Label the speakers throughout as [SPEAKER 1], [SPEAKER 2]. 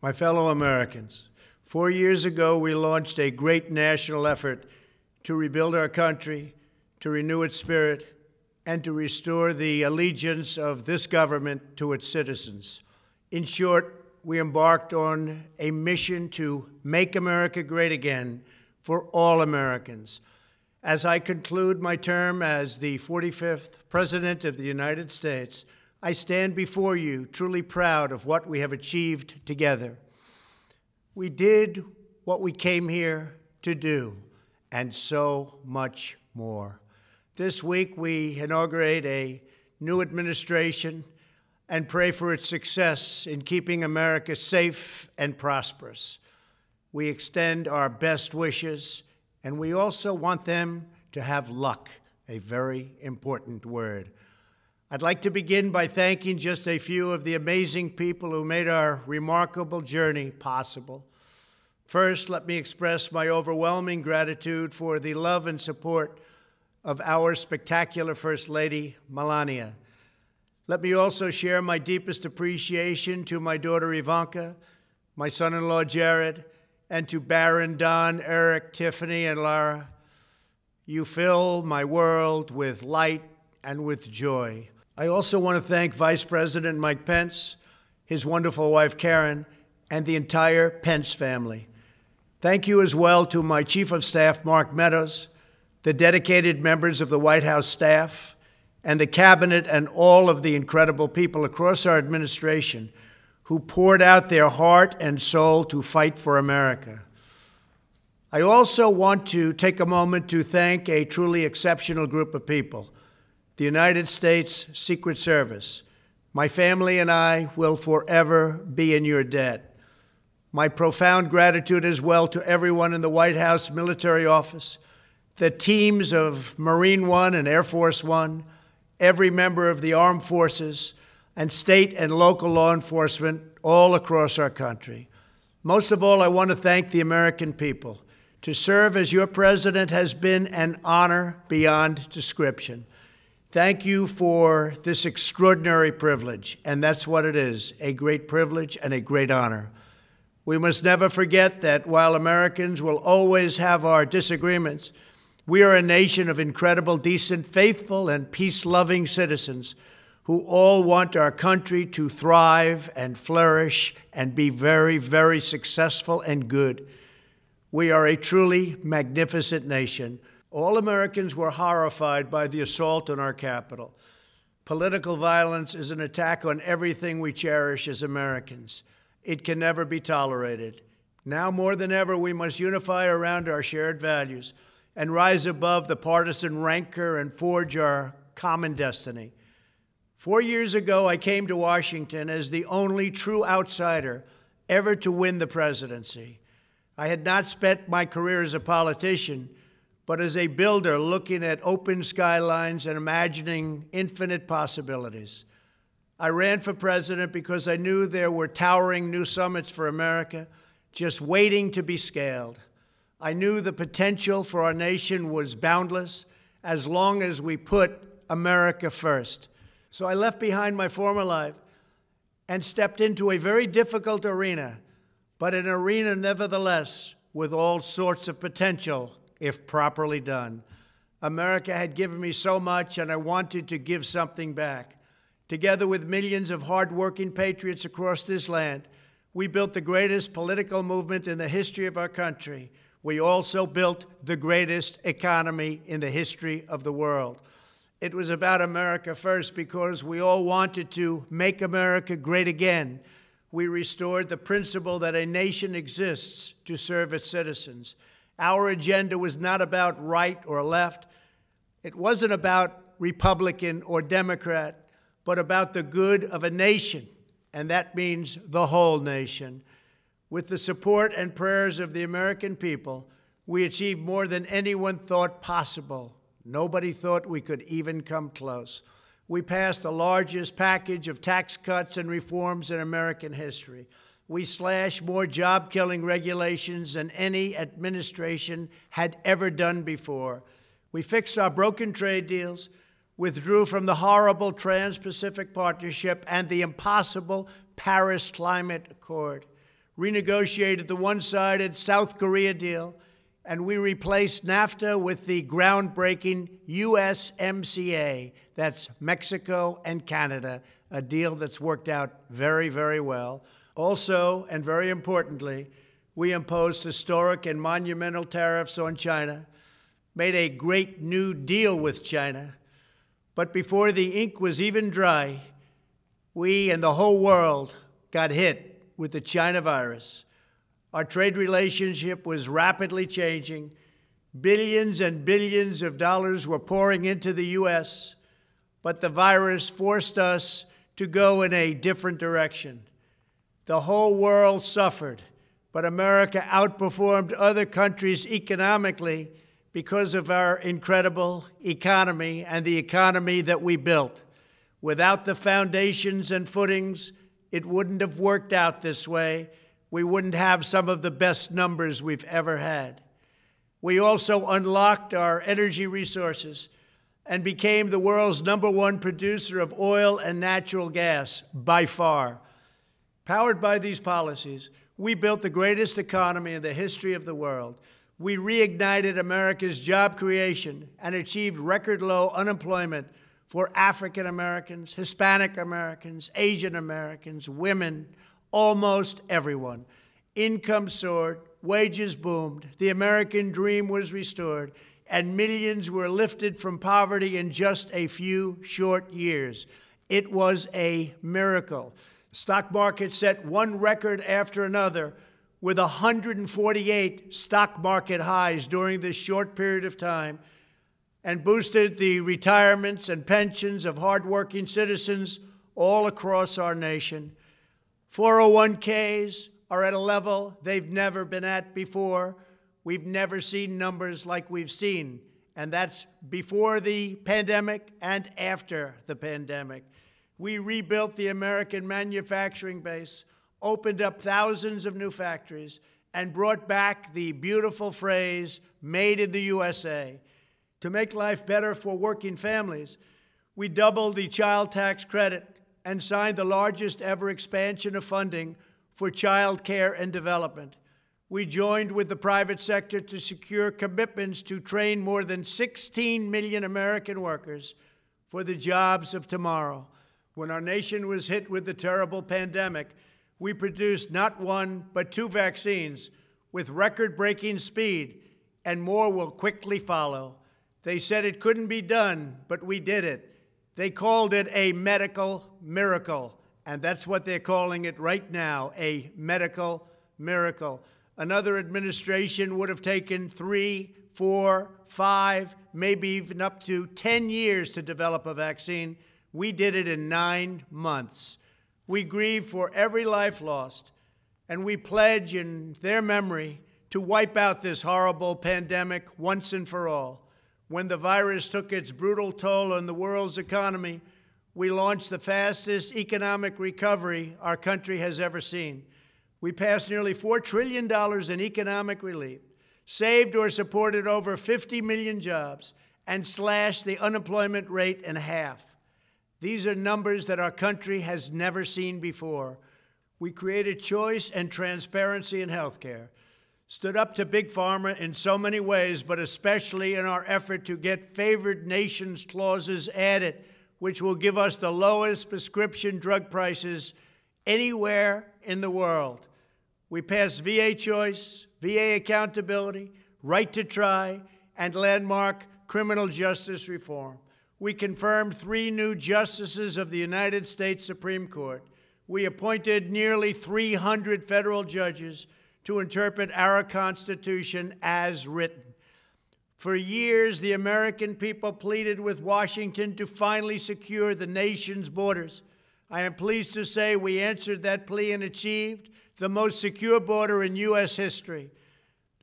[SPEAKER 1] My fellow Americans, 4 years ago, we launched a great national effort to rebuild our country, to renew its spirit, and to restore the allegiance of this government to its citizens. In short, we embarked on a mission to make America great again for all Americans. As I conclude my term as the 45th President of the United States, I stand before you truly proud of what we have achieved together. We did what we came here to do, and so much more. This week, we inaugurate a new administration and pray for its success in keeping America safe and prosperous. We extend our best wishes, and we also want them to have luck, a very important word. I'd like to begin by thanking just a few of the amazing people who made our remarkable journey possible. First, let me express my overwhelming gratitude for the love and support of our spectacular First Lady, Melania. Let me also share my deepest appreciation to my daughter Ivanka, my son-in-law Jared, and to Barron, Don, Eric, Tiffany, and Lara. You fill my world with light and with joy. I also want to thank Vice President Mike Pence, his wonderful wife Karen, and the entire Pence family. Thank you as well to my Chief of Staff, Mark Meadows, the dedicated members of the White House staff, and the Cabinet, and all of the incredible people across our administration who poured out their heart and soul to fight for America. I also want to take a moment to thank a truly exceptional group of people, the United States Secret Service. My family and I will forever be in your debt. My profound gratitude as well to everyone in the White House Military Office, the teams of Marine One and Air Force One, every member of the armed forces, and state and local law enforcement all across our country. Most of all, I want to thank the American people. To serve as your president has been an honor beyond description. Thank you for this extraordinary privilege, and that's what it is, a great privilege and a great honor. We must never forget that while Americans will always have our disagreements, we are a nation of incredible, decent, faithful, and peace-loving citizens who all want our country to thrive and flourish and be very, very successful and good. We are a truly magnificent nation. All Americans were horrified by the assault on our Capitol. Political violence is an attack on everything we cherish as Americans. It can never be tolerated. Now more than ever, we must unify around our shared values and rise above the partisan rancor and forge our common destiny. 4 years ago, I came to Washington as the only true outsider ever to win the presidency. I had not spent my career as a politician, but as a builder looking at open skylines and imagining infinite possibilities. I ran for president because I knew there were towering new summits for America just waiting to be scaled. I knew the potential for our nation was boundless as long as we put America first. So I left behind my former life and stepped into a very difficult arena, but an arena nevertheless with all sorts of potential if properly done. America had given me so much, and I wanted to give something back. Together with millions of hardworking patriots across this land, we built the greatest political movement in the history of our country. We also built the greatest economy in the history of the world. It was about America first because we all wanted to make America great again. We restored the principle that a nation exists to serve its citizens. Our agenda was not about right or left. It wasn't about Republican or Democrat, but about the good of a nation, and that means the whole nation. With the support and prayers of the American people, we achieved more than anyone thought possible. Nobody thought we could even come close. We passed the largest package of tax cuts and reforms in American history. We slashed more job-killing regulations than any administration had ever done before. We fixed our broken trade deals, withdrew from the horrible Trans-Pacific Partnership and the impossible Paris Climate Accord, renegotiated the one-sided South Korea deal, and we replaced NAFTA with the groundbreaking USMCA. That's Mexico and Canada, a deal that's worked out very, very well. Also, and very importantly, we imposed historic and monumental tariffs on China, made a great new deal with China. But before the ink was even dry, we and the whole world got hit with the China virus. Our trade relationship was rapidly changing. Billions and billions of dollars were pouring into the U.S., but the virus forced us to go in a different direction. The whole world suffered, but America outperformed other countries economically because of our incredible economy and the economy that we built. Without the foundations and footings, it wouldn't have worked out this way. We wouldn't have some of the best numbers we've ever had. We also unlocked our energy resources and became the world's #1 producer of oil and natural gas, by far. Powered by these policies, we built the greatest economy in the history of the world. We reignited America's job creation and achieved record low unemployment for African Americans, Hispanic Americans, Asian Americans, women, almost everyone. Income soared, wages boomed, the American dream was restored, and millions were lifted from poverty in just a few short years. It was a miracle. The stock market set one record after another, with 148 stock market highs during this short period of time, and boosted the retirements and pensions of hardworking citizens all across our nation. 401ks are at a level they've never been at before. We've never seen numbers like we've seen, and that's before the pandemic and after the pandemic. We rebuilt the American manufacturing base, opened up thousands of new factories, and brought back the beautiful phrase, "Made in the USA." To make life better for working families, we doubled the child tax credit and signed the largest ever expansion of funding for child care and development. We joined with the private sector to secure commitments to train more than 16 million American workers for the jobs of tomorrow. When our nation was hit with the terrible pandemic, we produced not one, but 2 vaccines with record-breaking speed, and more will quickly follow. They said it couldn't be done, but we did it. They called it a medical miracle, and that's what they're calling it right now, a medical miracle. Another administration would have taken 3, 4, 5, maybe even up to 10 years to develop a vaccine. We did it in 9 months. We grieve for every life lost, and we pledge in their memory to wipe out this horrible pandemic once and for all. When the virus took its brutal toll on the world's economy, we launched the fastest economic recovery our country has ever seen. We passed nearly $4 trillion in economic relief, saved or supported over 50 million jobs, and slashed the unemployment rate in half. These are numbers that our country has never seen before. We created choice and transparency in health care, stood up to Big Pharma in so many ways, but especially in our effort to get favored nations clauses added, which will give us the lowest prescription drug prices anywhere in the world. We passed VA choice, VA accountability, right to try, and landmark criminal justice reform. We confirmed 3 new justices of the United States Supreme Court. We appointed nearly 300 federal judges to interpret our Constitution as written. For years, the American people pleaded with Washington to finally secure the nation's borders. I am pleased to say we answered that plea and achieved the most secure border in U.S. history.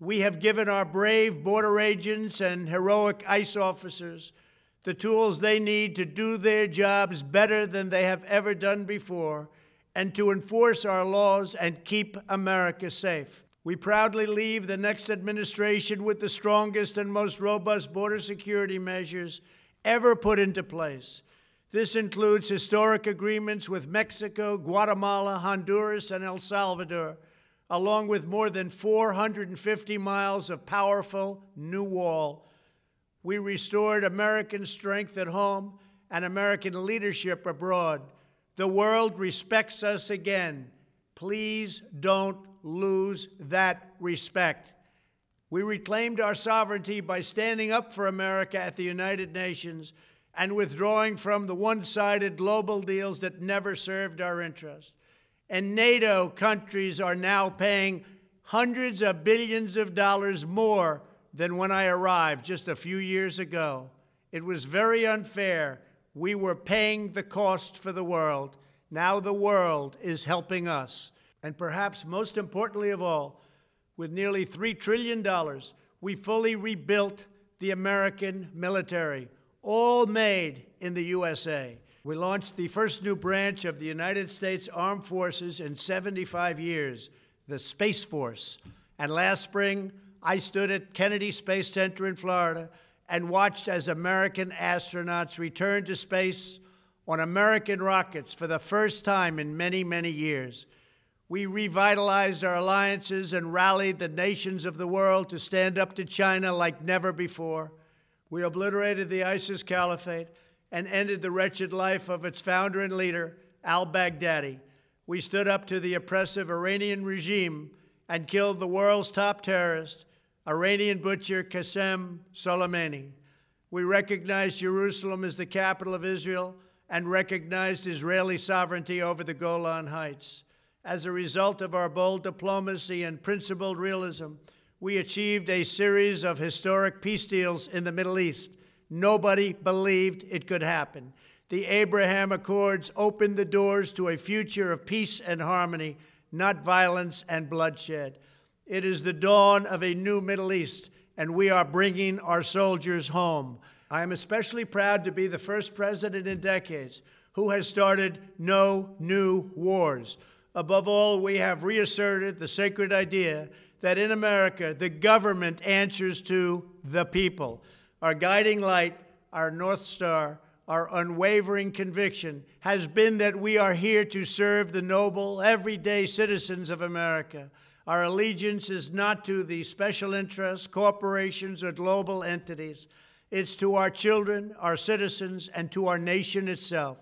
[SPEAKER 1] We have given our brave border agents and heroic ICE officers the tools they need to do their jobs better than they have ever done before, and to enforce our laws and keep America safe. We proudly leave the next administration with the strongest and most robust border security measures ever put into place. This includes historic agreements with Mexico, Guatemala, Honduras, and El Salvador, along with more than 450 miles of powerful new wall. We restored American strength at home and American leadership abroad. The world respects us again. Please don't lose that respect. We reclaimed our sovereignty by standing up for America at the United Nations and withdrawing from the one-sided global deals that never served our interest. And NATO countries are now paying hundreds of billions of dollars more than when I arrived just a few years ago. It was very unfair. We were paying the cost for the world. Now the world is helping us. And perhaps most importantly of all, with nearly $3 trillion, we fully rebuilt the American military, all made in the USA. We launched the first new branch of the United States Armed Forces in 75 years, the Space Force. And last spring, I stood at Kennedy Space Center in Florida and watched as American astronauts returned to space on American rockets for the first time in many, many years. We revitalized our alliances and rallied the nations of the world to stand up to China like never before. We obliterated the ISIS caliphate and ended the wretched life of its founder and leader, al-Baghdadi. We stood up to the oppressive Iranian regime and killed the world's top terrorist, Iranian butcher Qasem Soleimani. We recognized Jerusalem as the capital of Israel and recognized Israeli sovereignty over the Golan Heights. As a result of our bold diplomacy and principled realism, we achieved a series of historic peace deals in the Middle East. Nobody believed it could happen. The Abraham Accords opened the doors to a future of peace and harmony, not violence and bloodshed. It is the dawn of a new Middle East, and we are bringing our soldiers home. I am especially proud to be the first president in decades who has started no new wars. Above all, we have reasserted the sacred idea that in America, the government answers to the people. Our guiding light, our North Star, our unwavering conviction has been that we are here to serve the noble, everyday citizens of America. Our allegiance is not to the special interests, corporations, or global entities. It's to our children, our citizens, and to our nation itself.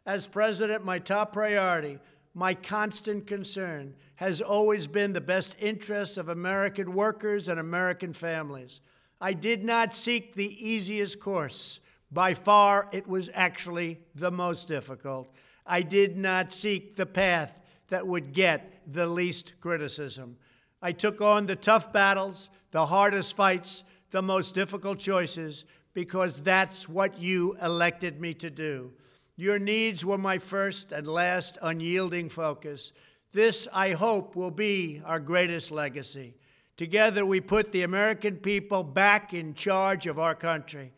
[SPEAKER 1] As president, my top priority, my constant concern, has always been the best interests of American workers and American families. I did not seek the easiest course. By far, it was actually the most difficult. I did not seek the path that would get the least criticism. I took on the tough battles, the hardest fights, the most difficult choices, because that's what you elected me to do. Your needs were my first and last unyielding focus. This, I hope, will be our greatest legacy. Together, we put the American people back in charge of our country.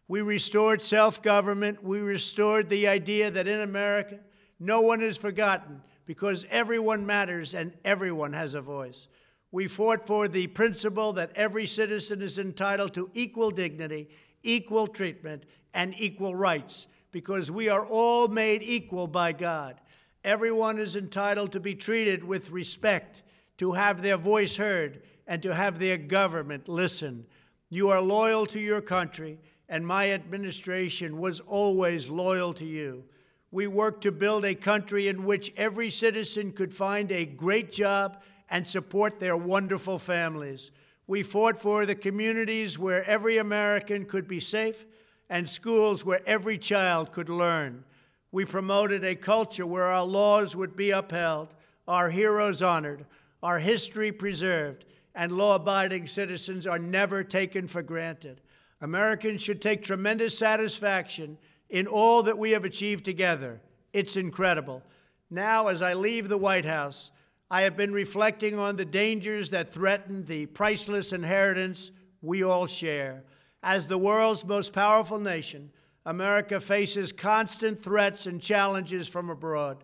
[SPEAKER 1] We restored self-government. We restored the idea that in America, no one is forgotten because everyone matters and everyone has a voice. We fought for the principle that every citizen is entitled to equal dignity, equal treatment, and equal rights, because we are all made equal by God. Everyone is entitled to be treated with respect, to have their voice heard, and to have their government listen. You are loyal to your country, and my administration was always loyal to you. We worked to build a country in which every citizen could find a great job and support their wonderful families. We fought for the communities where every American could be safe and schools where every child could learn. We promoted a culture where our laws would be upheld, our heroes honored, our history preserved, and law-abiding citizens are never taken for granted. Americans should take tremendous satisfaction in all that we have achieved together. It's incredible. Now, as I leave the White House, I have been reflecting on the dangers that threaten the priceless inheritance we all share. As the world's most powerful nation, America faces constant threats and challenges from abroad.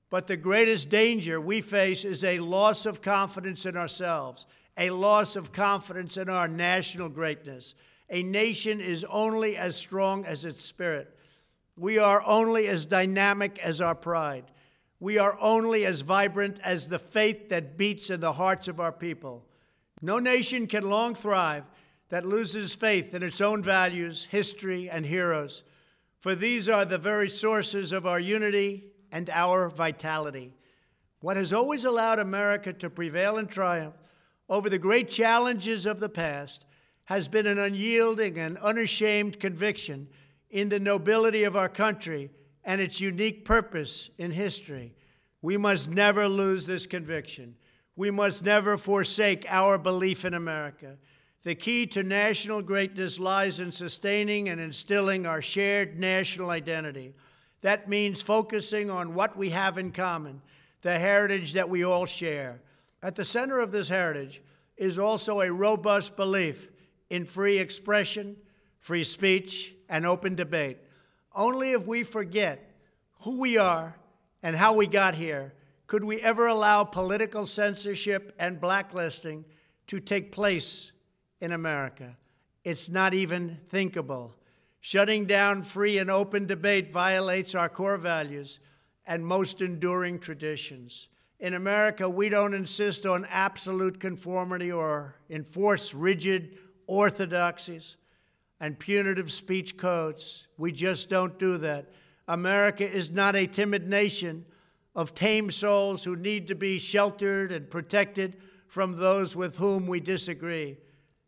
[SPEAKER 1] But the greatest danger we face is a loss of confidence in ourselves, a loss of confidence in our national greatness. A nation is only as strong as its spirit. We are only as dynamic as our pride. We are only as vibrant as the faith that beats in the hearts of our people. No nation can long thrive that loses faith in its own values, history, and heroes, for these are the very sources of our unity and our vitality. What has always allowed America to prevail and triumph over the great challenges of the past has been an unyielding and unashamed conviction in the nobility of our country and its unique purpose in history. We must never lose this conviction. We must never forsake our belief in America. The key to national greatness lies in sustaining and instilling our shared national identity. That means focusing on what we have in common, the heritage that we all share. At the center of this heritage is also a robust belief in free expression, free speech, and open debate. Only if we forget who we are and how we got here could we ever allow political censorship and blacklisting to take place in America. It's not even thinkable. Shutting down free and open debate violates our core values and most enduring traditions. In America, we don't insist on absolute conformity or enforce rigid orthodoxies and punitive speech codes. We just don't do that. America is not a timid nation of tame souls who need to be sheltered and protected from those with whom we disagree.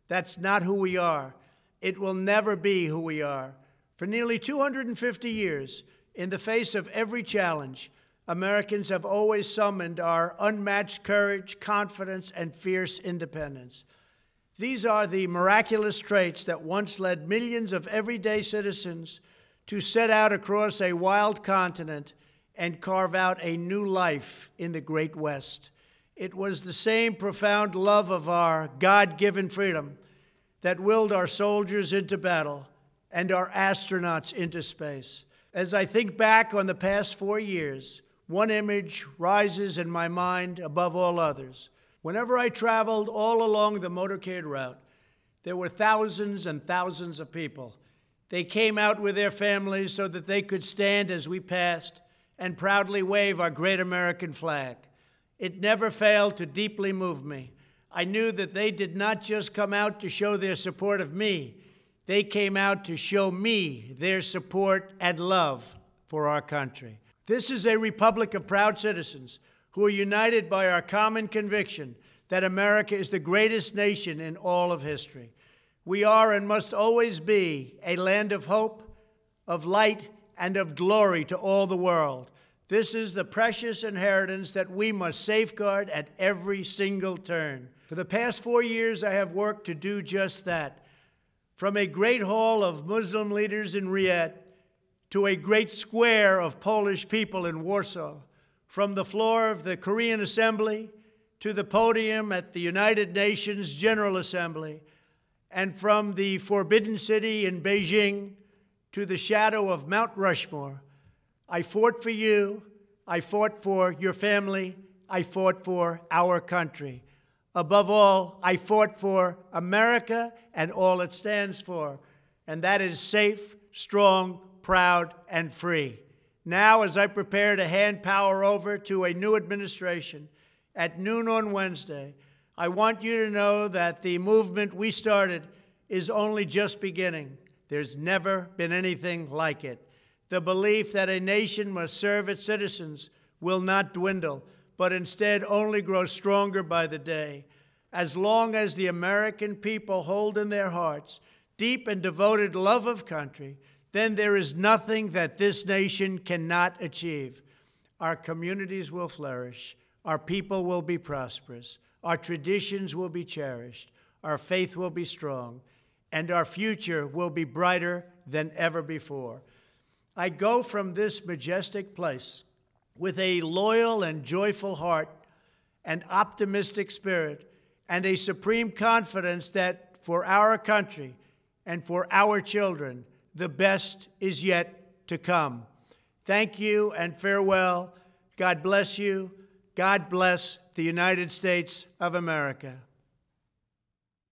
[SPEAKER 1] That's not who we are. It will never be who we are. For nearly 250 years, in the face of every challenge, Americans have always summoned our unmatched courage, confidence, and fierce independence. These are the miraculous traits that once led millions of everyday citizens to set out across a wild continent and carve out a new life in the Great West. It was the same profound love of our God-given freedom that willed our soldiers into battle and our astronauts into space. As I think back on the past 4 years, one image rises in my mind above all others. Whenever I traveled all along the motorcade route, there were thousands and thousands of people. They came out with their families so that they could stand as we passed and proudly wave our great American flag. It never failed to deeply move me. I knew that they did not just come out to show their support of me. They came out to show me their support and love for our country. This is a republic of proud citizens who are united by our common conviction that America is the greatest nation in all of history. We are and must always be a land of hope, of light, and of glory to all the world. This is the precious inheritance that we must safeguard at every single turn. For the past 4 years, I have worked to do just that. From a great hall of Muslim leaders in Riyadh to a great square of Polish people in Warsaw, from the floor of the Korean Assembly to the podium at the United Nations General Assembly, and from the Forbidden City in Beijing to the shadow of Mount Rushmore, I fought for you, I fought for your family, I fought for our country. Above all, I fought for America and all it stands for, and that is safe, strong, proud, and free. Now, as I prepare to hand power over to a new administration at noon on Wednesday, I want you to know that the movement we started is only just beginning. There's never been anything like it. The belief that a nation must serve its citizens will not dwindle, but instead only grow stronger by the day. As long as the American people hold in their hearts deep and devoted love of country, then there is nothing that this nation cannot achieve. Our communities will flourish, our people will be prosperous, our traditions will be cherished, our faith will be strong, and our future will be brighter than ever before. I go from this majestic place with a loyal and joyful heart, an optimistic spirit, and a supreme confidence that for our country and for our children, the best is yet to come. Thank you and farewell. God bless you. God bless the United States of America.